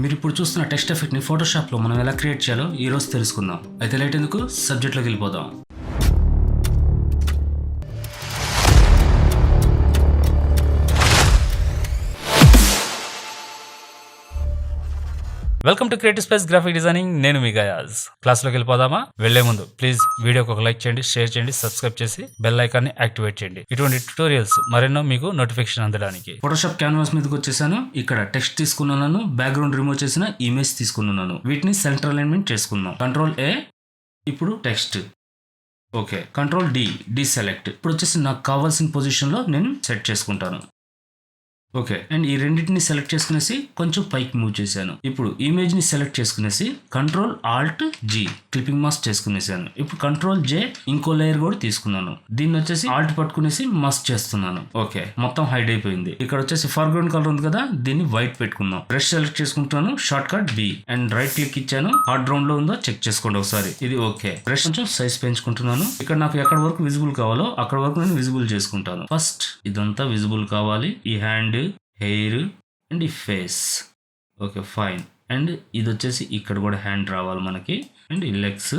మీరు ఇప్పుడు చూస్తున్న టెక్స్ట్ ఎఫెక్ట్ ని ఫోటోషాప్ లో మనం ఎలా క్రియేట్ చేయాలో ఈ రోజు తెలుసుకుందాం. అయితే లేట్ ఎందుకు, సబ్జెక్ట్ లోకి వెళ్ళిపోదాం. Welcome to creative space graphic designing. నేను మీ గయాజ్. క్లాస్లోకి వెళ్ళిపోదామా? వెళ్లే ముందు ప్లీజ్ వీడియోకి ఒక లైక్ చేయండి, షేర్ చేయండి, సబ్స్క్రైబ్ చేసి బెల్ ఐకాన్ ని యాక్టివేట్ చేయండి. ఇటువంటి ట్యూటోరియల్స్ మరెన్నో మీకు నోటిఫికేషన్ అందడానికి. ఫోటోషాప్ క్యాన్వాస్ మీదకి వచ్చేసాను. ఇక్కడ టెక్స్ట్ తీసుకున్నాను, బ్యాక్గ్రౌండ్ రిమూవ్ చేసిన ఇమేజ్ తీసుకున్నాను. వీటిని సెంటర్ అలైన్మెంట్ చేసుకున్నాం. Control A. ఇప్పుడు text. Okay, control D select. ఇప్పుడు వచ్చేసి నాకు కావాల్సిన పొజిషన్ లో నేను సెట్ చేసుకుంటాను. ఓకే, అండ్ ఈ రెండింటిని సెలెక్ట్ చేసుకునేసి కొంచెం పైకి మూవ్ చేశాను. ఇప్పుడు ఇమేజ్ ని సెలెక్ట్ చేసుకునేసి control alt G clipping mask చేసుకునేసాను. ఇప్పుడు కంట్రోల్ జే ఇంకో లేయర్ కూడా తీసుకున్నాను. దీన్ని వచ్చేసి ఆల్ట్ పట్టుకునేసి మాస్క్ చేస్తున్నాను. ఓకే, మొత్తం హైడ్ అయిపోయింది. ఇక్కడ వచ్చేసి ఫార్గ్రౌండ్ కలర్ ఉంది కదా, దీన్ని వైట్ పెట్టుకుందాం. బ్రష్ సెలెక్ట్ చేసుకుంటాను, shortcut B and right click ఇచ్చాను. హార్డ్ రౌండ్ లో ఉందో చెక్ చేసుకోండి ఒకసారి. ఇది ఓకే. బ్రష్ కొంచెం సైజ్ పెంచుకుంటున్నాను. ఇక్కడ నాకు ఎక్కడ వరకు విజిబుల్ కావాలో అక్కడ వరకు నేను విజిబుల్ చేసుకుంటాను. ఫస్ట్ ఇదంతా విజిబుల్ కావాలి. ఈ హ్యాండ్, హెయిర్ అండ్ ఈ ఫేస్. Okay fine. అండ్ ఇది వచ్చేసి ఇక్కడ కూడా హ్యాండ్ రావాలి మనకి. అండ్ ఈ లెగ్స్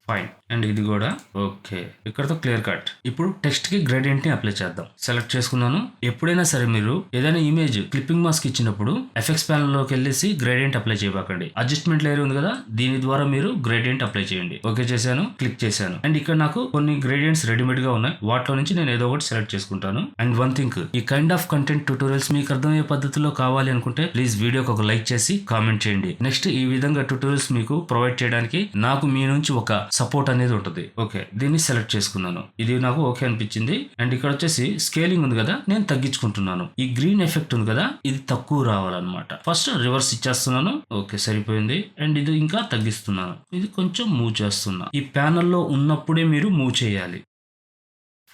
ఫైన్. అండ్ ఇది కూడా ఓకే. ఇక్కడతో క్లియర్ కట్. ఇప్పుడు టెక్స్ట్ కి గ్రేడియంట్ ని అప్లై చేద్దాం. సెలెక్ట్ చేసుకున్నాను. ఎప్పుడైనా సరే మీరు ఏదైనా ఇమేజ్ క్లిప్పింగ్ మాస్క్ ఇచ్చినప్పుడు ఎఫెక్ట్స్ ప్యానల్ లోకి వెళ్ళేసి గ్రేడియంట్ అప్లై చేయబాకండి. అడ్జస్ట్మెంట్ లేయర్ ఉంది కదా, దీని ద్వారా మీరు గ్రేడియంట్ అప్లై చేయండి. ఓకే చేశాను, క్లిక్ చేశాను. అండ్ ఇక్కడ నాకు కొన్ని గ్రేడియంట్స్ రెడీమేడ్ గా ఉన్నాయి. వాటిలో నుంచి నేను ఏదో ఒకటి సెలెక్ట్ చేసుకుంటాను. అండ్ వన్ థింగ్, ఈ కైండ్ ఆఫ్ కంటెంట్ ట్యూటోరియల్స్ మీకు అర్థమయ్యే పద్ధతిలో కావాలి అనుకుంటే ప్లీజ్ వీడియోకి ఒక లైక్ చేసి కామెంట్ చేయండి. నెక్స్ట్ ఈ విధంగా ట్యూటోరియల్స్ మీకు ప్రొవైడ్ చేయడానికి నాకు మీ నుంచి ఒక సపోర్ట్ అనేది ఉంటుంది. ఓకే, దీన్ని సెలెక్ట్ చేసుకున్నాను. ఇది నాకు ఓకే అనిపించింది. అండ్ ఇక్కడ వచ్చేసి స్కేలింగ్ ఉంది కదా, నేను తగ్గించుకుంటున్నాను. ఈ గ్రీన్ ఎఫెక్ట్ ఉంది కదా, ఇది తక్కువ రావాలన్నమాట. ఫస్ట్ రివర్స్ ఇచ్చేస్తున్నాను. ఓకే సరిపోయింది. అండ్ ఇది ఇంకా తగ్గిస్తున్నాను. ఇది కొంచెం మూవ్ చేస్తున్నా. ఈ ప్యానల్లో ఉన్నప్పుడే మీరు మూవ్ చేయాలి.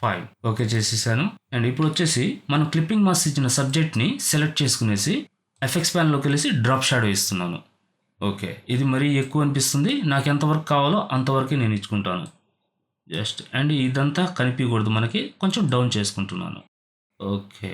ఫైన్. ఓకే చేసేసాను. అండ్ ఇప్పుడు వచ్చేసి మనం క్లిప్పింగ్ మాస్క్ ఇచ్చిన సబ్జెక్ట్ ని సెలెక్ట్ చేసుకునేసి ఎఫెక్ట్స్ ప్యానల్లోకి వెళ్ళేసి డ్రాప్ షాడో ఇస్తున్నాను. ఓకే, ఇది మరీ ఎక్కువ అనిపిస్తుంది. నాకు ఎంతవరకు కావాలో అంతవరకు నేను ఇచ్చుకుంటాను జస్ట్. అండ్ ఇదంతా కనిపించకూడదు మనకి, కొంచెం డౌన్ చేసుకుంటున్నాను. Okay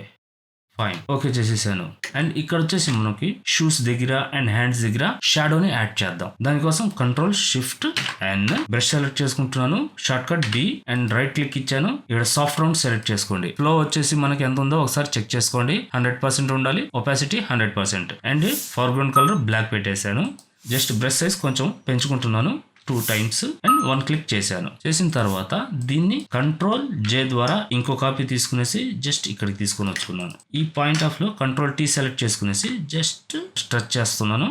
fine. ఓకే చేసేసాను. అండ్ ఇక్కడ వచ్చేసి మనకి షూస్ దగ్గర అండ్ హ్యాండ్స్ దగ్గర షాడోని యాడ్ చేద్దాం. దానికోసం control shift and brush select చేసుకుంటున్నాను. Shortcut B and right click ఇచ్చాను. ఇక్కడ సాఫ్ట్ రౌండ్ సెలెక్ట్ చేసుకోండి. ఫ్లో వచ్చేసి మనకి ఎంత ఉందో ఒకసారి చెక్ చేసుకోండి. 100% ఉండాలి. Opacity 100%. And foreground colour black పెట్టేశాను. జస్ట్ బ్రష్ సైజ్ కొంచెం పెంచుకుంటున్నాను 2 times అండ్ 1 క్లిక్ చేశాను. చేసిన తర్వాత దీన్ని కంట్రోల్ జే ద్వారా ఇంకో కాపీ తీసుకునేసి జస్ట్ ఇక్కడికి తీసుకొని వచ్చుకున్నాను. ఈ పాయింట్ ఆఫ్ లో కంట్రోల్ టీ సెలెక్ట్ చేసుకునేసి జస్ట్ స్ట్రెచ్ చేస్తున్నాను.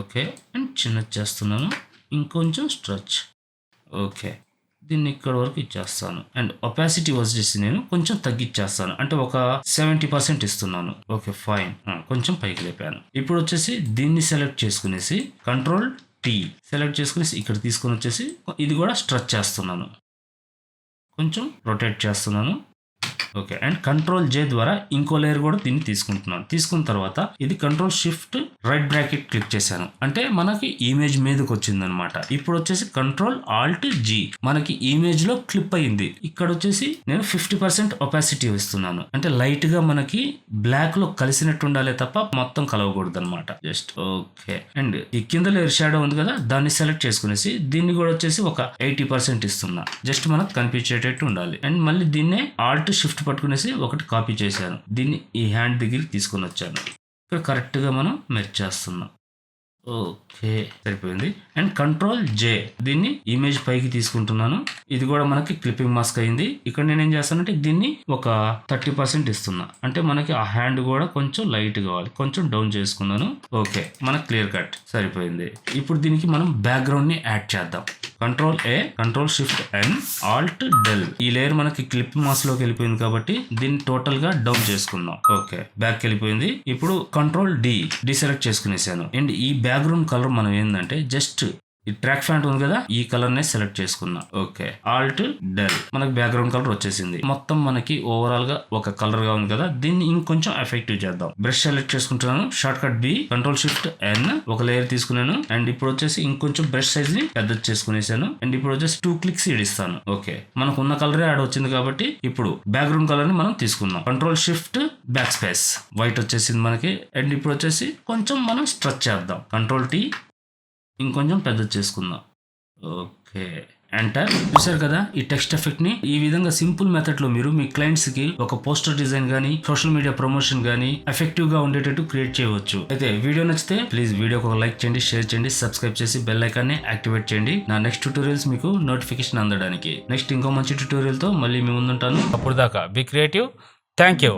ఓకే, అండ్ చిన్న చేస్తున్నాను. ఇంకొంచెం స్ట్రెచ్. ఓకే, దీన్ని ఇక్కడ వరకు ఇచ్చేస్తాను. అండ్ ఒపాసిటీ వచ్చేసి నేను కొంచెం తగ్గిచ్చేస్తాను. అంటే ఒక 70% ఇస్తున్నాను. Okay fine. కొంచెం పైకి లేపాను. ఇప్పుడు వచ్చేసి దీన్ని సెలెక్ట్ చేసుకునేసి కంట్రోల్ టీ సెలెక్ట్ చేసుకుని ఇక్కడ తీసుకొని వచ్చేసి ఇది కూడా స్ట్రెచ్ చేస్తున్నాను. కొంచెం రొటేట్ చేస్తున్నాను. ఓకే, అండ్ కంట్రోల్ జే ద్వారా ఇంకో లేయర్ కూడా దీన్ని తీసుకుంటున్నాను. తీసుకున్న తర్వాత ఇది control shift right bracket click చేశాను. అంటే మనకి ఇమేజ్ మీదకి వచ్చింది అనమాట. ఇప్పుడు వచ్చేసి కంట్రోల్ ఆల్ట్ జీ మనకి ఇమేజ్ లో క్లిప్ అయింది. ఇక్కడ వచ్చేసి నేను 50% ఒపాసిటీ ఇస్తున్నాను. అంటే లైట్ గా మనకి బ్లాక్ లో కలిసినట్టు ఉండాలి తప్ప మొత్తం కలవకూడదు అనమాట. Just okay. అండ్ ఈ కింద లేయర్ షాడో ఉంది కదా, దాన్ని సెలెక్ట్ చేసుకునేసి దీన్ని కూడా వచ్చేసి ఒక 80% ఇస్తున్నా. జస్ట్ మనకు కనిపించేటట్టు ఉండాలి. అండ్ మళ్ళీ దీన్నే ఆల్ట్ షిఫ్ట్ పట్టుకునేసి ఒకటి కాపీ చేశాను. దీన్ని ఈ హ్యాండ్ దగ్గరికి తీసుకొని వచ్చాను. ఇక్కడ కరెక్ట్ గా మనం మెర్జ్ చేస్తున్నాం. ఓకే సరిపోయింది. అండ్ కంట్రోల్ జే దీన్ని ఇమేజ్ పైకి తీసుకుంటున్నాను. ఇది కూడా మనకి క్లిప్పింగ్ మాస్క్ అయింది. ఇక్కడ నేను ఏం చేస్తానంటే దీన్ని ఒక 30% ఇస్తున్నా. అంటే మనకి ఆ హ్యాండ్ కూడా కొంచెం లైట్ కావాలి. కొంచెం డౌన్ చేసుకున్నాను. ఓకే, మనకు క్లియర్ కట్ సరిపోయింది. ఇప్పుడు దీనికి మనం బ్యాక్గ్రౌండ్ ని యాడ్ చేద్దాం. Control A, control shift and alt del. ఈ లేయర్ మనకి క్లిప్ మాస్క్ లోకి వెళ్ళిపోయింది కాబట్టి దీన్ని టోటల్ గా డౌన్ చేసుకుందాం. ఓకే, బ్యాక్ వెళ్ళిపోయింది. ఇప్పుడు కంట్రోల్ డి సెలెక్ట్ చేసుకునేసాను. అండ్ ఈ బ్యాక్గ్రౌండ్ కలర్ మనం ఏంటంటే జస్ట్ ఈ ట్రాక్ ఫ్యాంట్ ఉంది కదా, ఈ కలర్ నే సెలెక్ట్ చేసుకున్నా. ఓకే, ఆల్ట్ డెల్, మనకి బ్యాక్గ్రౌండ్ కలర్ వచ్చేసింది. మొత్తం మనకి ఓవరాల్ గా ఒక కలర్ గా ఉంది కదా, దీన్ని ఇంకొంచెం ఎఫెక్టివ్ చేద్దాం. బ్రష్ సెలెక్ట్ చేసుకుంటున్నాను, shortcut B, control shift N, ఒక లేయర్ తీసుకున్నాను. అండ్ ఇప్పుడు వచ్చేసి ఇంకొంచెం బ్రష్ సైజ్ ని పెద్ద చేసుకునేసాను. అండ్ ఇప్పుడు వచ్చేసి 2 క్లిక్స్ ఇడిస్తాను. ఓకే, మనకు ఉన్న కలరే యాడ్ వచ్చింది కాబట్టి ఇప్పుడు బ్యాక్గ్రౌండ్ కలర్ ని మనం తీసుకున్నాం. Control shift back space, white వచ్చేసింది మనకి. అండ్ ఇప్పుడు వచ్చేసి కొంచెం మనం స్ట్రెచ్ చేద్దాం. కంట్రోల్ టీ, ఇంకొంచెం పెద్ద చేసుకుందాం. Okay, enter. చూసారు కదా, ఈ టెక్స్ట్ ఎఫెక్ట్ ని ఈ విధంగా సింపుల్ మెథడ్ లో మీరు మీ క్లయింట్స్ కి ఒక పోస్టర్ డిజైన్ గానీ, సోషల్ మీడియా ప్రమోషన్ గానీ ఎఫెక్టివ్ గా ఉండేటట్టు క్రియేట్ చేయవచ్చు. అయితే వీడియో నచ్చితే ప్లీజ్ వీడియోకి ఒక లైక్ చేయండి, షేర్ చేయండి, సబ్స్క్రైబ్ చేసి బెల్ ఐకాన్ ని యాక్టివేట్ చేయండి. నా నెక్స్ట్ ట్యూటోరియల్స్ మీకు నోటిఫికేషన్ అందడానికి. నెక్స్ట్ ఇంకో మంచి ట్యూటోరియల్ తో మళ్ళీ మీ ముందుంటాను. అప్పుడు దాకా బీ క్రియేటివ్. Thank you.